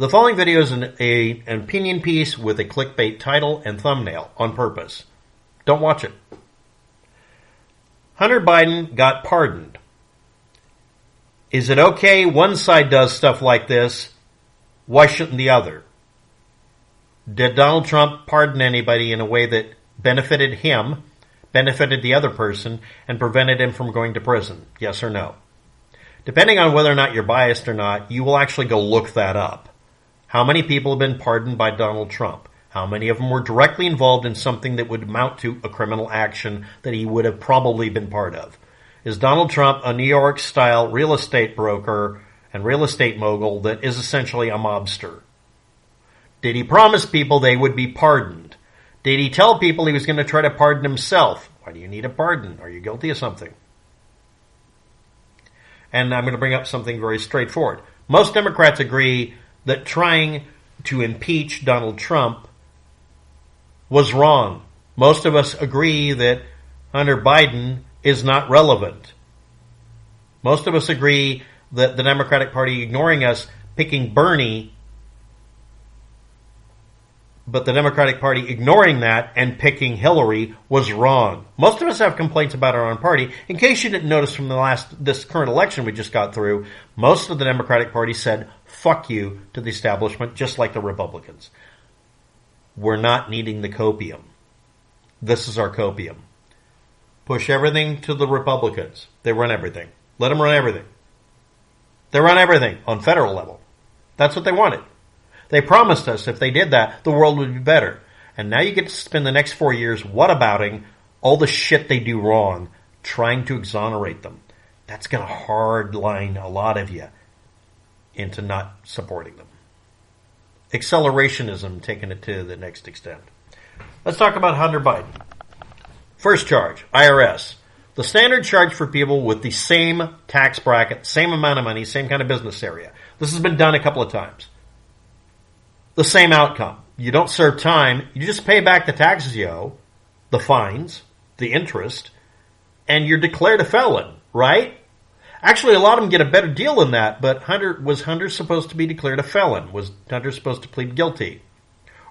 The following video is an opinion piece with a clickbait title and thumbnail on purpose. Don't watch it. Hunter Biden got pardoned. Is it okay one side does stuff like this? Why shouldn't the other? Did Donald Trump pardon anybody in a way that benefited him, benefited the other person, and prevented him from going to prison? Yes or no? Depending on whether or not you're biased or not, you will actually go look that up. How many people have been pardoned by Donald Trump? How many of them were directly involved in something that would amount to a criminal action that he would have probably been part of? Is Donald Trump a New York-style real estate broker and real estate mogul that is essentially a mobster? Did he promise people they would be pardoned? Did he tell people he was going to try to pardon himself? Why do you need a pardon? Are you guilty of something? And I'm going to bring up something very straightforward. Most Democrats agree that trying to impeach Donald Trump was wrong. Most of us agree that Hunter Biden is not relevant. Most of us agree that the Democratic Party ignoring us, picking Bernie, but the Democratic Party ignoring that and picking Hillary was wrong. Most of us have complaints about our own party. In case you didn't notice from this current election we just got through, most of the Democratic Party said, fuck you to the establishment, just like the Republicans. We're not needing the copium. This is our copium. Push everything to the Republicans. They run everything. Let them run everything. They run everything on federal level. That's what they wanted. They promised us if they did that, the world would be better. And now you get to spend the next 4 years whatabouting all the shit they do wrong, trying to exonerate them. That's going to hardline a lot of you into not supporting them. Accelerationism taking it to the next extent. Let's talk about Hunter Biden. First charge, IRS. The standard charge for people with the same tax bracket, same amount of money, same kind of business area. This has been done a couple of times. The same outcome. You don't serve time. You just pay back the taxes you owe, the fines, the interest, and you're declared a felon, right? Actually, a lot of them get a better deal than that, but was Hunter supposed to be declared a felon? Was Hunter supposed to plead guilty?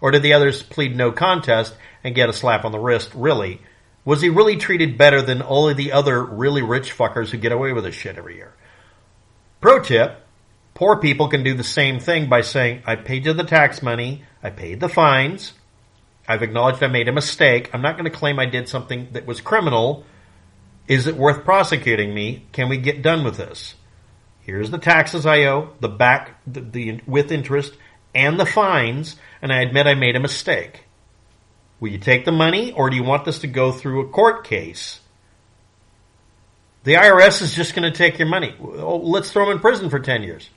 Or did the others plead no contest and get a slap on the wrist, really? Was he really treated better than all of the other really rich fuckers who get away with this shit every year? Pro tip. Poor people can do the same thing by saying, I paid you the tax money, I paid the fines, I've acknowledged I made a mistake, I'm not going to claim I did something that was criminal. Is it worth prosecuting me? Can we get done with this? Here's the taxes I owe, the with interest, and the fines, and I admit I made a mistake. Will you take the money, or do you want this to go through a court case? The IRS is just going to take your money. Oh, let's throw him in prison for 10 years.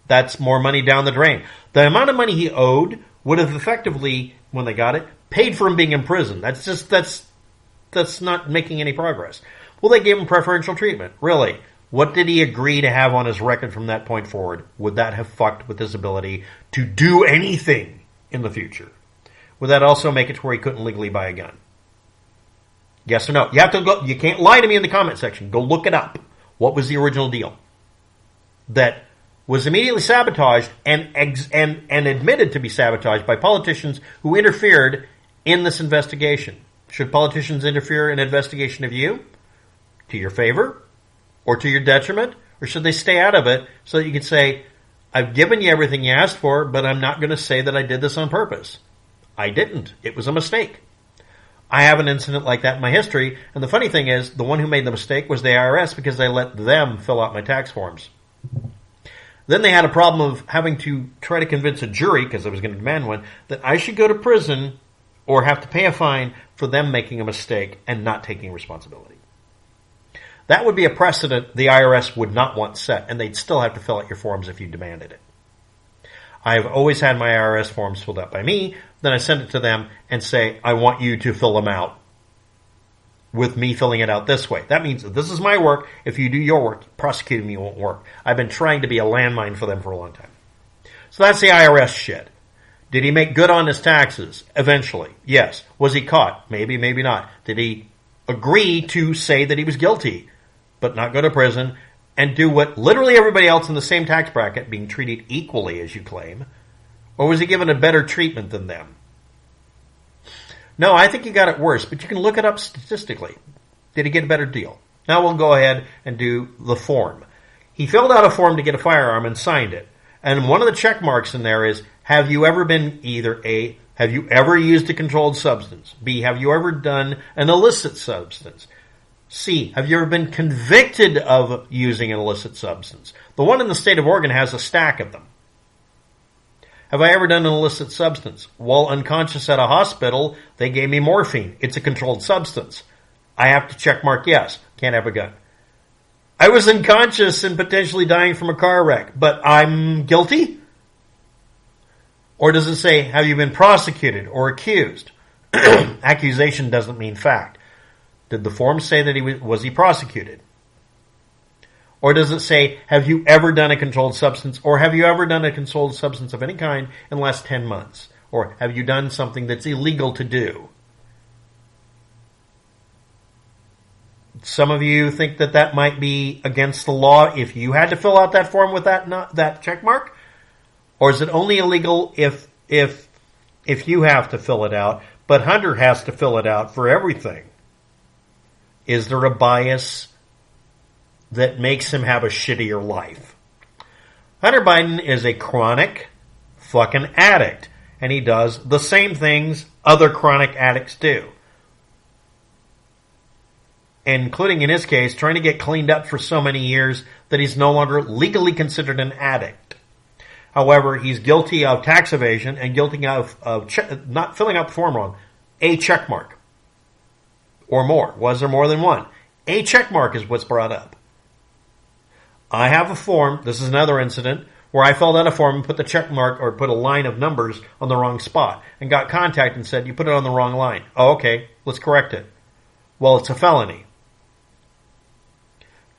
That's more money down the drain. The amount of money he owed would have effectively, when they got it, paid for him being in prison. That's not making any progress. Well, they gave him preferential treatment. Really? What did he agree to have on his record from that point forward? Would that have fucked with his ability to do anything in the future? Would that also make it to where he couldn't legally buy a gun? Yes or no? You have to go. You can't lie to me in the comment section. Go look it up. What was the original deal? That was immediately sabotaged and admitted to be sabotaged by politicians who interfered in this investigation. Should politicians interfere in an investigation of you? To your favor? Or to your detriment? Or should they stay out of it so that you can say, I've given you everything you asked for, but I'm not going to say that I did this on purpose. I didn't. It was a mistake. I have an incident like that in my history, and the funny thing is, the one who made the mistake was the IRS because I let them fill out my tax forms. Then they had a problem of having to try to convince a jury, because I was going to demand one, that I should go to prison or have to pay a fine for them making a mistake and not taking responsibility. That would be a precedent the IRS would not want set, and they'd still have to fill out your forms if you demanded it. I've always had my IRS forms filled out by me, then I send it to them and say, I want you to fill them out with me filling it out this way. That means that this is my work. If you do your work, prosecuting me won't work. I've been trying to be a landmine for them for a long time. So that's the IRS shit. Did he make good on his taxes? Eventually, yes. Was he caught? Maybe, maybe not. Did he agree to say that he was guilty, but not go to prison, and do what literally everybody else in the same tax bracket, being treated equally as you claim? Or was he given a better treatment than them? No, I think he got it worse, but you can look it up statistically. Did he get a better deal? Now we'll go ahead and do the form. He filled out a form to get a firearm and signed it. And one of the check marks in there is, have you ever been either A, have you ever used a controlled substance? B, have you ever done an illicit substance? C, have you ever been convicted of using an illicit substance? The one in the state of Oregon has a stack of them. Have I ever done an illicit substance? While unconscious at a hospital, they gave me morphine. It's a controlled substance. I have to check mark yes. Can't have a gun. I was unconscious and potentially dying from a car wreck, but I'm guilty? Or does it say, have you been prosecuted or accused? Accusation doesn't mean fact. Did the form say that was he prosecuted? Or does it say, have you ever done a controlled substance, or have you ever done a controlled substance of any kind in the last 10 months? Or have you done something that's illegal to do? Some of you think that that might be against the law if you had to fill out that form with that check mark? Or is it only illegal if you have to fill it out, but Hunter has to fill it out for everything? Is there a bias that makes him have a shittier life? Hunter Biden is a chronic fucking addict, and he does the same things other chronic addicts do. Including, in his case, trying to get cleaned up for so many years that he's no longer legally considered an addict. However, he's guilty of tax evasion and guilty of not filling out the form wrong. A check mark. Or more. Was there more than one? A check mark is what's brought up. I have a form, this is another incident, where I filled out a form and put the check mark or put a line of numbers on the wrong spot and got contacted and said, you put it on the wrong line. Oh, okay, let's correct it. Well, it's a felony.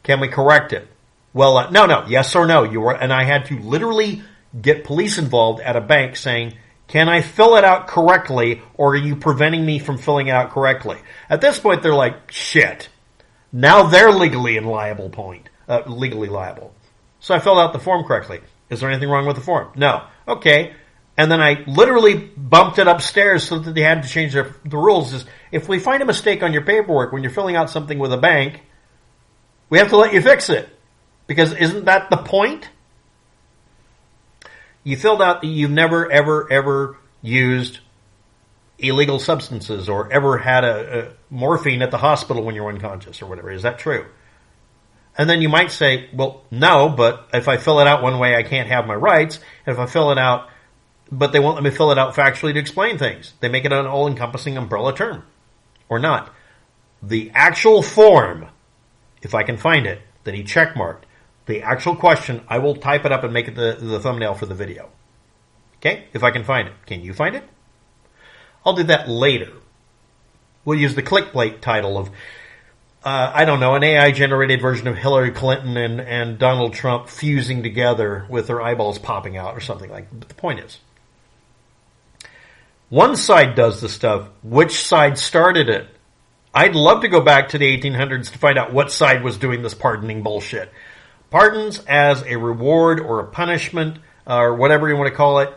Can we correct it? Well, no, yes or no. And I had to literally get police involved at a bank saying, can I fill it out correctly, or are you preventing me from filling it out correctly? At this point, they're like, shit. Now they're legally liable. So I filled out the form correctly. Is there anything wrong with the form? No. Okay. And then I literally bumped it upstairs so that they had to change the rules. Is if we find a mistake on your paperwork when you're filling out something with a bank, we have to let you fix it. Because isn't that the point? You filled out that you've never, ever used illegal substances or ever had a morphine at the hospital when you were unconscious or whatever. Is that true? And then you might say, well, no, but if I fill it out one way, I can't have my rights. And if I fill it out, but they won't let me fill it out factually to explain things. They make it an all-encompassing umbrella term. Or not. The actual form, if I can find it, that he checkmarked, the actual question, I will type it up and make it the thumbnail for the video. Okay? If I can find it. Can you find it? I'll do that later. We'll use the clickbate title of, I don't know, an AI-generated version of Hillary Clinton and Donald Trump fusing together with their eyeballs popping out or something like that. But the point is, one side does the stuff. Which side started it? I'd love to go back to the 1800s to find out what side was doing this pardoning bullshit. Pardons as a reward or a punishment or whatever you want to call it.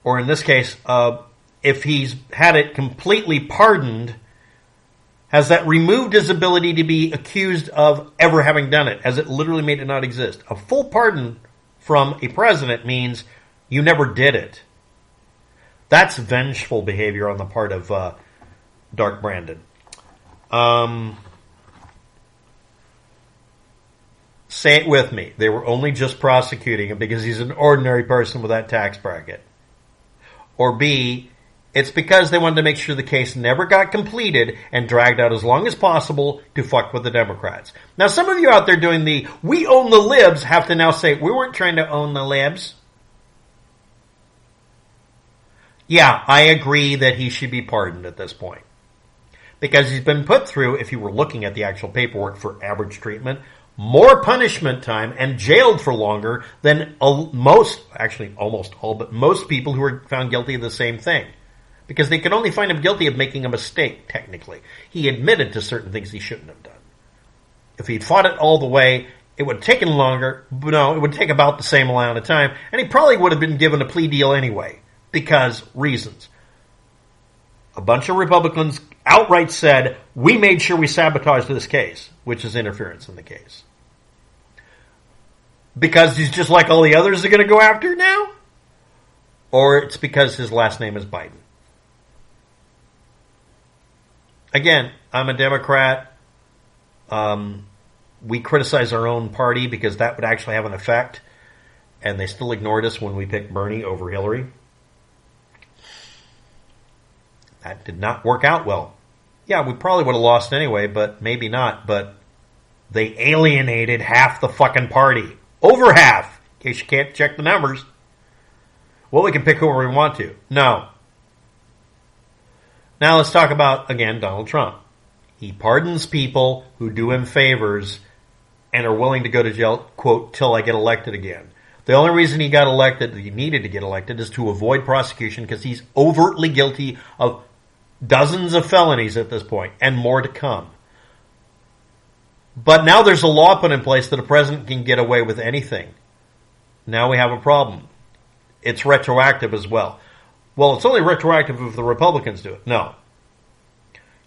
Or in this case, if he's had it completely pardoned, has that removed his ability to be accused of ever having done it? Has it literally made it not exist? A full pardon from a president means you never did it. That's vengeful behavior on the part of Dark Brandon. Say it with me. They were only just prosecuting him because he's an ordinary person with that tax bracket. Or B, it's because they wanted to make sure the case never got completed and dragged out as long as possible to fuck with the Democrats. Now, some of you out there doing the we own the libs have to now say, we weren't trying to own the libs. Yeah, I agree that he should be pardoned at this point. Because he's been put through, if you were looking at the actual paperwork for average treatment, more punishment time and jailed for longer than most people who were found guilty of the same thing. Because they could only find him guilty of making a mistake, technically. He admitted to certain things he shouldn't have done. If he'd fought it all the way, It would have taken longer. No, it would take about the same amount of time. And he probably would have been given a plea deal anyway. Because reasons. A bunch of Republicans outright said, we made sure we sabotaged this case, which is interference in the case. Because he's just like all the others are going to go after now? Or it's because his last name is Biden. Again, I'm a Democrat. We criticize our own party because that would actually have an effect. And they still ignored us when we picked Bernie over Hillary. That did not work out well. Yeah, we probably would have lost anyway, but maybe not. But they alienated half the fucking party. Over half. In case you can't check the numbers. Well, we can pick whoever we want to. No. Now let's talk about, again, Donald Trump. He pardons people who do him favors and are willing to go to jail, quote, till I get elected again. The only reason he got elected, he needed to get elected, is to avoid prosecution because he's overtly guilty of dozens of felonies at this point and more to come. But now there's a law put in place that a president can get away with anything. Now we have a problem. It's retroactive as well. Well, it's only retroactive if the Republicans do it. No.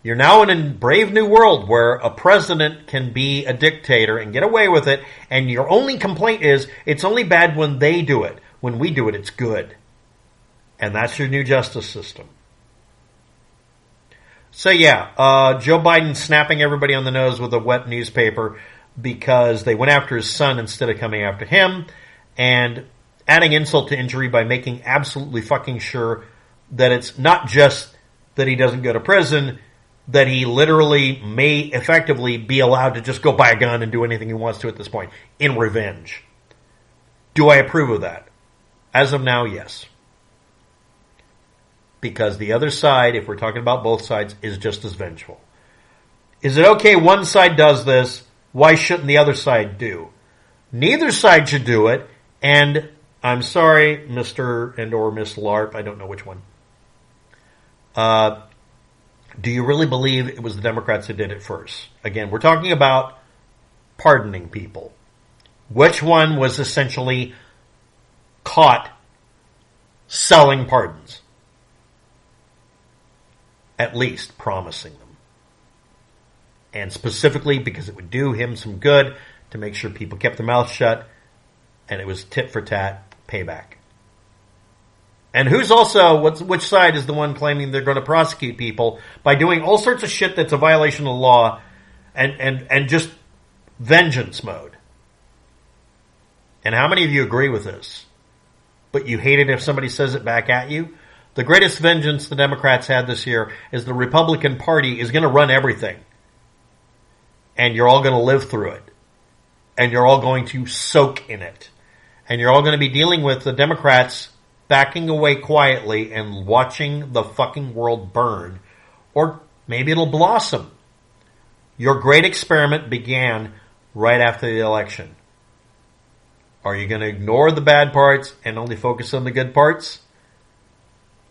You're now in a brave new world where a president can be a dictator and get away with it, and your only complaint is it's only bad when they do it. When we do it, it's good. And that's your new justice system. So yeah, Joe Biden snapping everybody on the nose with a wet newspaper because they went after his son instead of coming after him, and adding insult to injury by making absolutely fucking sure that it's not just that he doesn't go to prison, that he literally may effectively be allowed to just go buy a gun and do anything he wants to at this point in revenge. Do I approve of that? As of now, yes. Because the other side, if we're talking about both sides, is just as vengeful. Is it okay one side does this? Why shouldn't the other side do? Neither side should do it. And I'm sorry, Mr. and or Miss LARP, I don't know which one. Do you really believe it was the Democrats that did it first? Again, we're talking about pardoning people. Which one was essentially caught selling pardons? At least promising them. And specifically because it would do him some good to make sure people kept their mouths shut, and it was tit for tat payback. And who's also, which side is the one claiming they're going to prosecute people by doing all sorts of shit that's a violation of the law and just vengeance mode? And how many of you agree with this? But you hate it if somebody says it back at you? The greatest vengeance the Democrats had this year is the Republican Party is going to run everything. And you're all going to live through it. And you're all going to soak in it. And you're all going to be dealing with the Democrats backing away quietly and watching the fucking world burn. Or maybe it'll blossom. Your great experiment began right after the election. Are you going to ignore the bad parts and only focus on the good parts?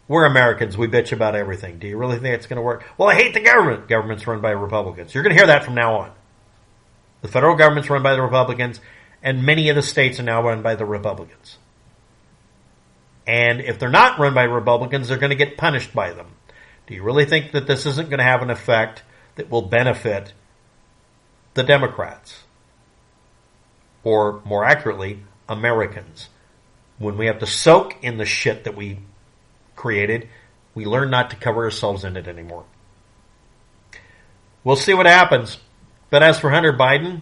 We're Americans. We bitch about everything. Do you really think it's going to work? Well, I hate the government. Government's run by Republicans. You're going to hear that from now on. The federal government's run by the Republicans, and many of the states are now run by the Republicans. And if they're not run by Republicans, they're going to get punished by them. Do you really think that this isn't going to have an effect that will benefit the Democrats? Or, more accurately, Americans? When we have to soak in the shit that we created, we learn not to cover ourselves in it anymore. We'll see what happens. But as for Hunter Biden,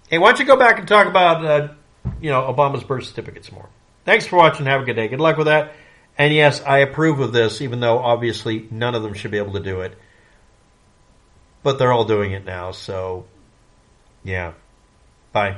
hey, why don't you go back and talk about, Obama's birth certificate some more. Thanks for watching. Have a good day. Good luck with that. And yes, I approve of this, even though obviously none of them should be able to do it. But they're all doing it now, so yeah. Bye.